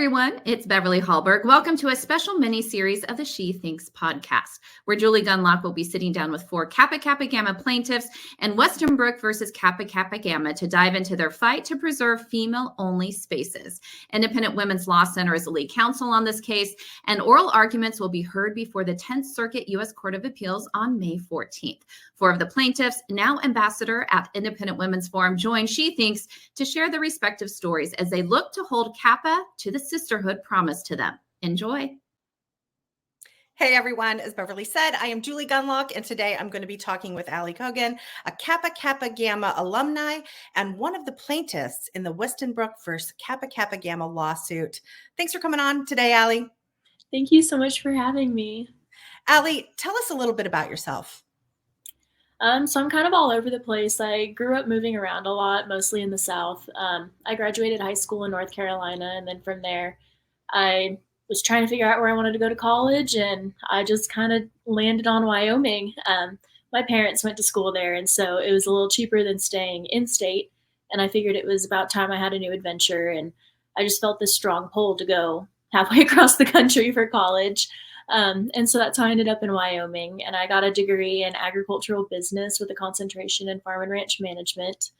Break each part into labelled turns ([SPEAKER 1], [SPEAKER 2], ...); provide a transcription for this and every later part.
[SPEAKER 1] everyone, it's Beverly Hallberg. Welcome to a special mini-series of the She Thinks podcast, where Julie Gunlock will be sitting down with 4 Kappa Kappa Gamma plaintiffs and Westenbroek versus Kappa Kappa Gamma to dive into their fight to preserve female-only spaces. Independent Women's Law Center is the lead counsel on this case, and oral arguments will be heard before the 10th Circuit U.S. Court of Appeals on May 14th. 4 of the plaintiffs, now ambassador at Independent Women's Forum, join She Thinks to share their respective stories as they look to hold Kappa to the sisterhood promised to them. Enjoy.
[SPEAKER 2] Hey everyone, as Beverly said, I am Julie Gunlock, and today I'm going to be talking with Allie Coghan, a Kappa Kappa Gamma alumni and one of the plaintiffs in the Westenbroek versus Kappa Kappa Gamma lawsuit. Thanks for coming on today, Allie.
[SPEAKER 3] Thank you so much for having me.
[SPEAKER 2] Allie, tell us a little bit about yourself.
[SPEAKER 3] So I'm kind of all over the place. I grew up moving around a lot, mostly in the South. I graduated high school in North Carolina, and then from there, I was trying to figure out where I wanted to go to college, and I just kind of landed on Wyoming. My parents went to school there, and so it was a little cheaper than staying in state, and I figured it was about time I had a new adventure, and I just felt this strong pull to go halfway across the country for college. And so that's how I ended up in Wyoming, and I got a degree in agricultural business with a concentration in farm and ranch management.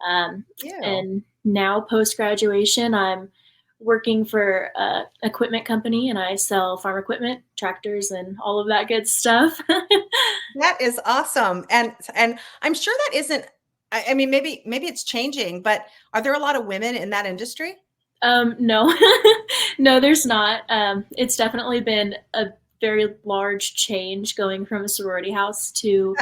[SPEAKER 3] And now post-graduation, I'm working for an equipment company, and I sell farm equipment, tractors, and all of that good stuff.
[SPEAKER 2] That is awesome. And I'm sure that isn't, I mean, maybe it's changing, but are there a lot of women in that industry?
[SPEAKER 3] No, no, there's not. It's definitely been a very large change going from a sorority house to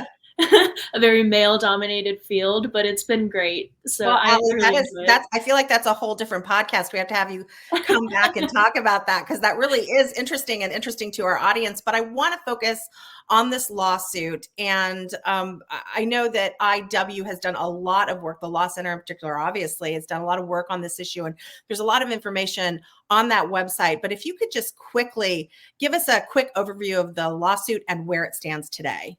[SPEAKER 3] a very male-dominated field, but it's been great. So
[SPEAKER 2] well,
[SPEAKER 3] I
[SPEAKER 2] Allie,
[SPEAKER 3] really
[SPEAKER 2] I feel like that's a whole different podcast. We have to have you come back and talk about that, because that really is interesting to our audience. But I want to focus on this lawsuit. And I know that IW has done a lot of work. The Law Center in particular, obviously, has done a lot of work on this issue. And there's a lot of information on that website. But if you could just quickly give us a quick overview of the lawsuit and where it stands today.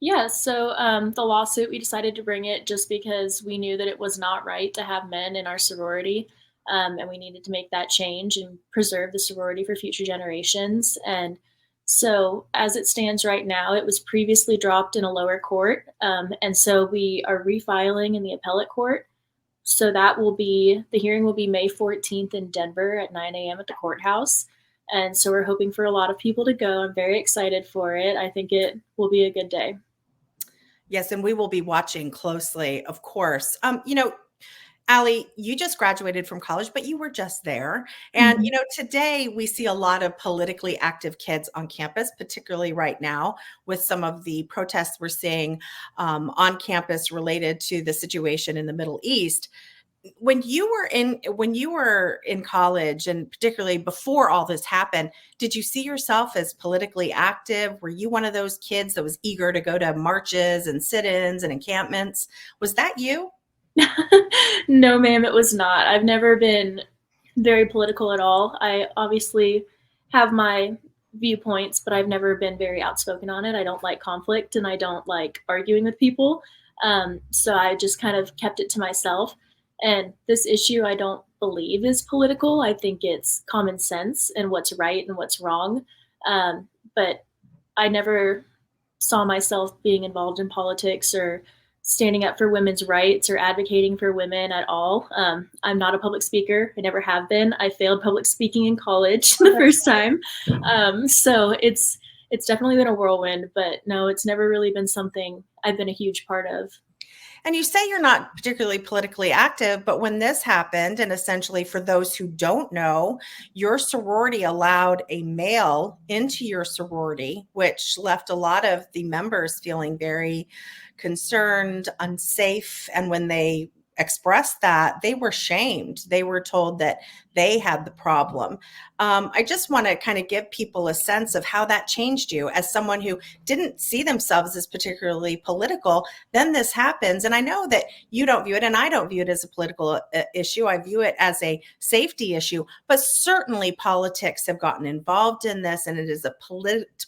[SPEAKER 3] Yeah, so the lawsuit, we decided to bring it just because we knew that it was not right to have men in our sorority, and we needed to make that change and preserve the sorority for future generations. And so as it stands right now, it was previously dropped in a lower court, and so we are refiling in the appellate court. So the hearing will be May 14th in Denver at 9 a.m. at the courthouse. And so we're hoping for a lot of people to go. I'm very excited for it. I think it will be a good day.
[SPEAKER 2] Yes, and we will be watching closely, of course. Allie, you just graduated from college, but you were just there. And, today we see a lot of politically active kids on campus, particularly right now with some of the protests we're seeing on campus related to the situation in the Middle East. When you were in college, and particularly before all this happened, did you see yourself as politically active? Were you one of those kids that was eager to go to marches and sit-ins and encampments? Was that you?
[SPEAKER 3] No, ma'am, it was not. I've never been very political at all. I obviously have my viewpoints, but I've never been very outspoken on it. I don't like conflict, and I don't like arguing with people. So I just kind of kept it to myself. And this issue, I don't believe is political. I think it's common sense and what's right and what's wrong. But I never saw myself being involved in politics or standing up for women's rights or advocating for women at all. I'm not a public speaker. I never have been. I failed public speaking in college the first time. So it's definitely been a whirlwind, but no, it's never really been something I've been a huge part of.
[SPEAKER 2] And you say you're not particularly politically active, but when this happened, and essentially for those who don't know, your sorority allowed a male into your sorority, which left a lot of the members feeling very concerned, unsafe. And when they expressed that, they were shamed. They were told that they had the problem. I just want to kind of give people a sense of how that changed you as someone who didn't see themselves as particularly political. Then this happens. And I know that you don't view it, and I don't view it as a political issue. I view it as a safety issue. But certainly politics have gotten involved in this, and it is a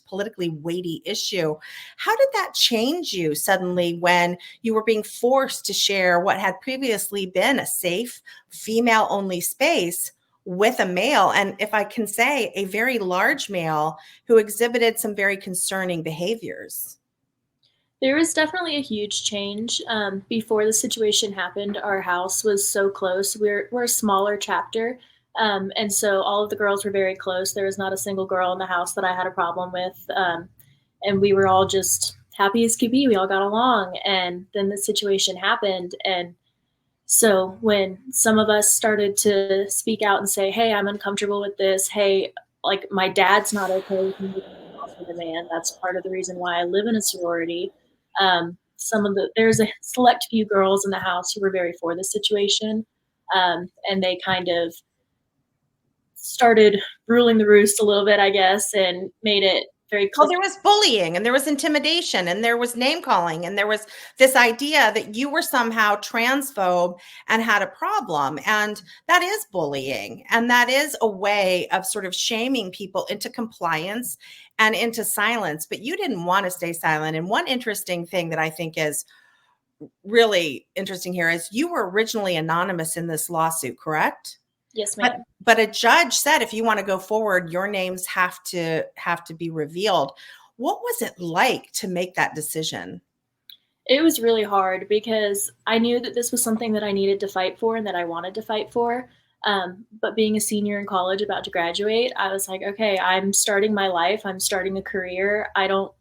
[SPEAKER 2] politically weighty issue. How did that change you suddenly when you were being forced to share what had previously been a safe female-only space with a male, and if I can say, a very large male who exhibited some very concerning behaviors.
[SPEAKER 3] There was definitely a huge change. Before the situation happened, our house was so close. We're a smaller chapter, and so all of the girls were very close. There was not a single girl in the house that I had a problem with, and we were all just happy as could be. We all got along, and then the situation happened, and so when some of us started to speak out and say, "Hey, I'm uncomfortable with this. Hey, like my dad's not okay with me living in a house with a man. That's part of the reason why I live in a sorority." There's a select few girls in the house who were very for the situation, and they kind of started ruling the roost a little bit, I guess, and made it very
[SPEAKER 2] Well,
[SPEAKER 3] clear.
[SPEAKER 2] there was bullying and there was intimidation and there was name calling and there was this idea that you were somehow transphobe and had a problem. And that is bullying. And that is a way of sort of shaming people into compliance and into silence. But you didn't want to stay silent. And one interesting thing that I think is really interesting here is you were originally anonymous in this lawsuit, correct?
[SPEAKER 3] Yes, ma'am.
[SPEAKER 2] But a judge said, if you want to go forward, your names have to be revealed. What was it like to make that decision?
[SPEAKER 3] It was really hard because I knew that this was something that I needed to fight for and that I wanted to fight for. But being a senior in college about to graduate, I was like, okay, I'm starting my life. I'm starting a career. I don't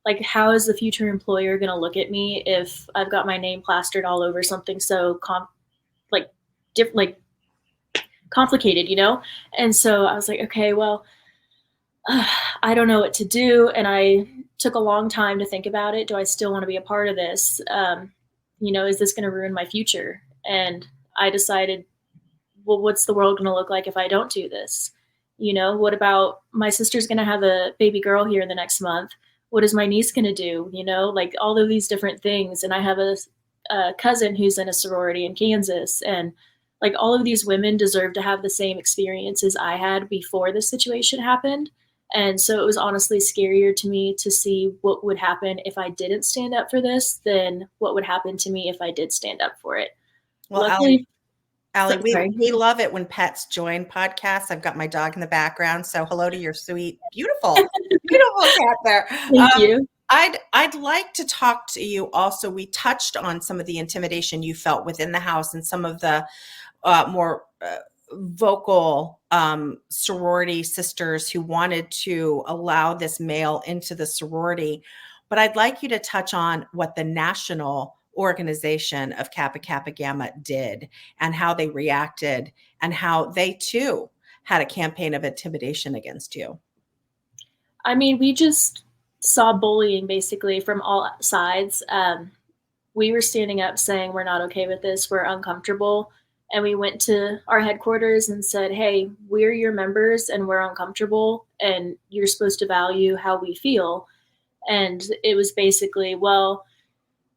[SPEAKER 3] like, how is the future employer going to look at me if I've got my name plastered all over something so complicated, you know? And so I was like, okay, well, I don't know what to do. And I took a long time to think about it. Do I still want to be a part of this? Is this going to ruin my future? And I decided, well, what's the world going to look like if I don't do this? What about my sister's going to have a baby girl here in the next month? What is my niece going to do? Like all of these different things. And I have a cousin who's in a sorority in Kansas. And like all of these women deserve to have the same experiences I had before this situation happened. And so it was honestly scarier to me to see what would happen if I didn't stand up for this than what would happen to me if I did stand up for it.
[SPEAKER 2] Well,
[SPEAKER 3] Luckily,
[SPEAKER 2] Allie, we love it when pets join podcasts. I've got my dog in the background. So hello to your sweet, beautiful cat there.
[SPEAKER 3] Thank you.
[SPEAKER 2] I'd like to talk to you also. We touched on some of the intimidation you felt within the house and some of the more vocal sorority sisters who wanted to allow this male into the sorority. But I'd like you to touch on what the national organization of Kappa Kappa Gamma did and how they reacted and how they too had a campaign of intimidation against you.
[SPEAKER 3] I mean, we just saw bullying basically from all sides. We were standing up saying, we're not okay with this. We're uncomfortable. And we went to our headquarters and said, hey, we're your members and we're uncomfortable and you're supposed to value how we feel. And it was basically, well,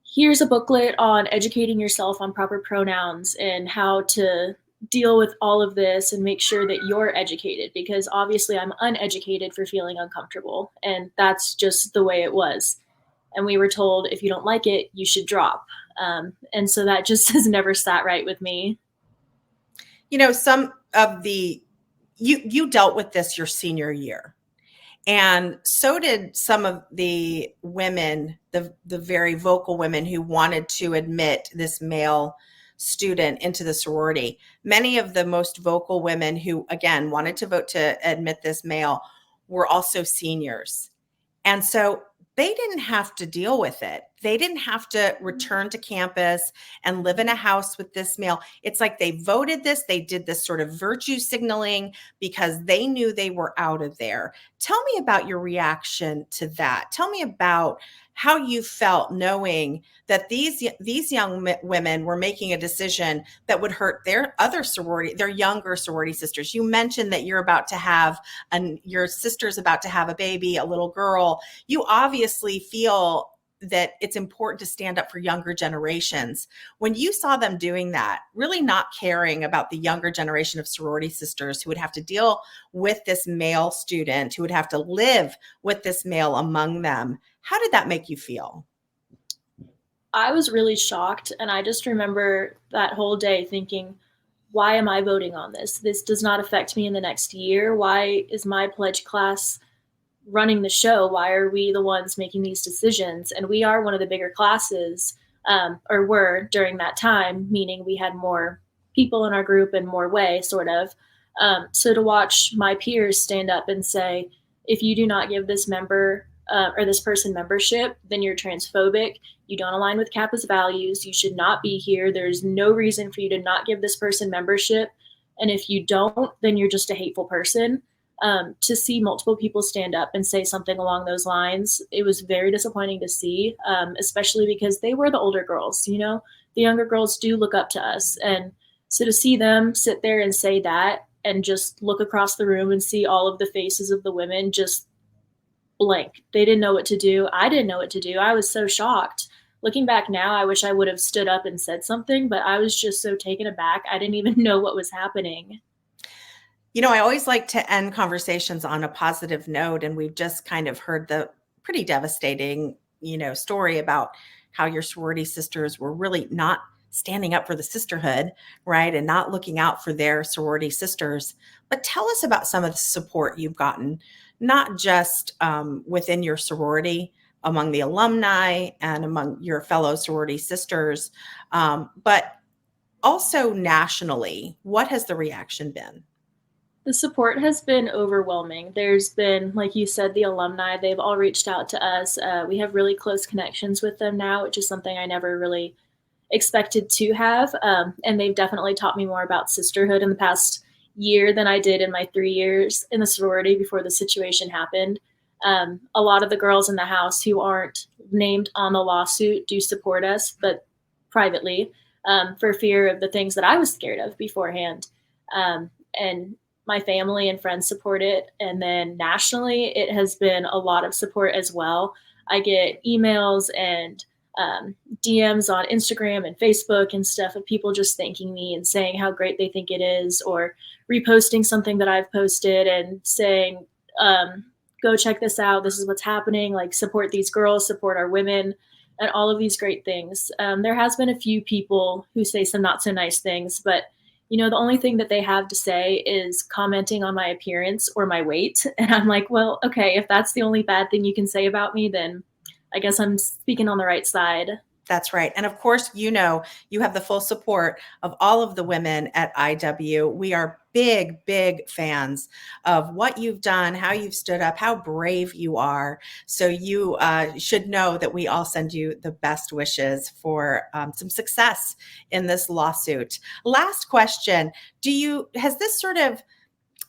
[SPEAKER 3] here's a booklet on educating yourself on proper pronouns and how to deal with all of this and make sure that you're educated, because obviously I'm uneducated for feeling uncomfortable. And that's just the way it was. And we were told, if you don't like it, you should drop. And so that just has never sat right with me.
[SPEAKER 2] Some of you dealt with this your senior year. And so did some of the women, the very vocal women who wanted to admit this male student into the sorority. Many of the most vocal women who, again, wanted to vote to admit this male were also seniors. And so they didn't have to deal with it. They didn't have to return to campus and live in a house with this male. It's like they voted this. They did this sort of virtue signaling because they knew they were out of there. Tell me about your reaction to that. Tell me about how you felt knowing that these young women were making a decision that would hurt their younger sorority sisters. You mentioned that you're about to have, and your sister's about to have a baby, a little girl. You obviously feel that it's important to stand up for younger generations. When you saw them doing that, really not caring about the younger generation of sorority sisters who would have to deal with this male student, who would have to live with this male among them, how did that make you feel?
[SPEAKER 3] I was really shocked. And I just remember that whole day thinking, why am I voting on this? This does not affect me in the next year. Why is my pledge class running the show? Why are we the ones making these decisions? And we are one of the bigger classes, or were during that time, meaning we had more people in our group and more way, sort of. So to watch my peers stand up and say, if you do not give this member or this person membership, then you're transphobic. You don't align with Kappa's values. You should not be here. There's no reason for you to not give this person membership. And if you don't, then you're just a hateful person. To see multiple people stand up and say something along those lines, it was very disappointing to see, especially because they were the older girls. You know, the younger girls do look up to us. And so to see them sit there and say that and just look across the room and see all of the faces of the women just blank. They didn't know what to do. I didn't know what to do. I was so shocked. Looking back now, I wish I would have stood up and said something, but I was just so taken aback. I didn't even know what was happening.
[SPEAKER 2] You know, I always like to end conversations on a positive note, and we've just kind of heard the pretty devastating, story about how your sorority sisters were really not standing up for the sisterhood, right? And not looking out for their sorority sisters. But tell us about some of the support you've gotten, not just within your sorority, among the alumni and among your fellow sorority sisters, but also nationally. What has the reaction been?
[SPEAKER 3] The support has been overwhelming. There's been, like you said, the alumni, they've all reached out to us. We have really close connections with them now, which is something I never really expected to have. And they've definitely taught me more about sisterhood in the past year than I did in my 3 years in the sorority before the situation happened. A lot of the girls in the house who aren't named on the lawsuit do support us, but privately, for fear of the things that I was scared of beforehand. And my family and friends support it. And then nationally, it has been a lot of support as well. I get emails and DMs on Instagram and Facebook and stuff of people just thanking me and saying how great they think it is, or reposting something that I've posted and saying, go check this out. This is what's happening. Like, support these girls, support our women, and all of these great things. There has been a few people who say some not so nice things, but the only thing that they have to say is commenting on my appearance or my weight. And I'm like, well, okay, if that's the only bad thing you can say about me, then I guess I'm speaking on the right side.
[SPEAKER 2] That's right. And of course, you have the full support of all of the women at IW. We are big, big fans of what you've done, how you've stood up, how brave you are. So you should know that we all send you the best wishes for some success in this lawsuit. Last question. Has this sort of,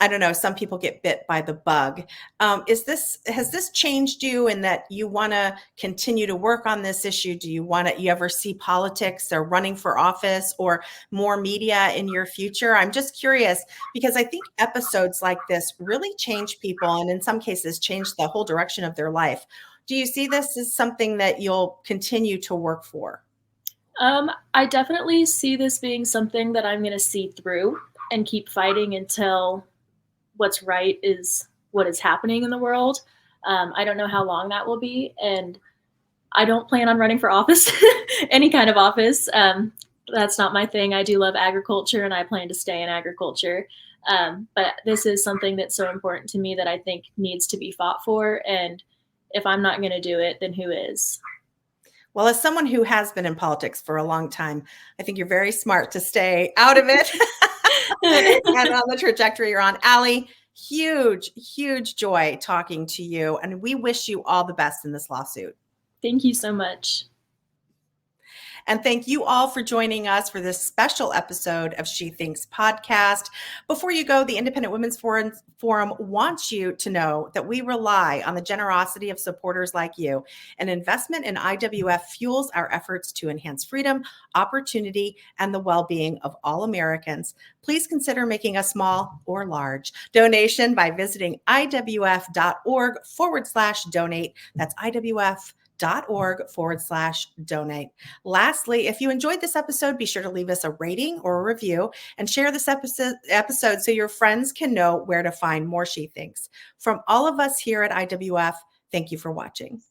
[SPEAKER 2] I don't know, some people get bit by the bug. Has this changed you in that you want to continue to work on this issue? Do you ever see politics or running for office or more media in your future? I'm just curious, because I think episodes like this really change people, and in some cases change the whole direction of their life. Do you see this as something that you'll continue to work for?
[SPEAKER 3] I definitely see this being something that I'm going to see through and keep fighting until what's right is what is happening in the world. I don't know how long that will be, and I don't plan on running for office, any kind of office. That's not my thing. I do love agriculture, and I plan to stay in agriculture. But this is something that's so important to me that I think needs to be fought for. And if I'm not going to do it, then who is?
[SPEAKER 2] Well, as someone who has been in politics for a long time, I think you're very smart to stay out of it. And on the trajectory you're on. Allie, huge, huge joy talking to you. And we wish you all the best in this lawsuit.
[SPEAKER 3] Thank you so much.
[SPEAKER 2] And thank you all for joining us for this special episode of She Thinks podcast. Before you go, the Independent Women's Forum wants you to know that we rely on the generosity of supporters like you. An investment in IWF fuels our efforts to enhance freedom, opportunity, and the well-being of all Americans. Please consider making a small or large donation by visiting iwf.org/donate. That's iwf.org/donate. Lastly, if you enjoyed this episode, be sure to leave us a rating or a review and share this episode so your friends can know where to find more She Thinks. From all of us here at IWF, thank you for watching.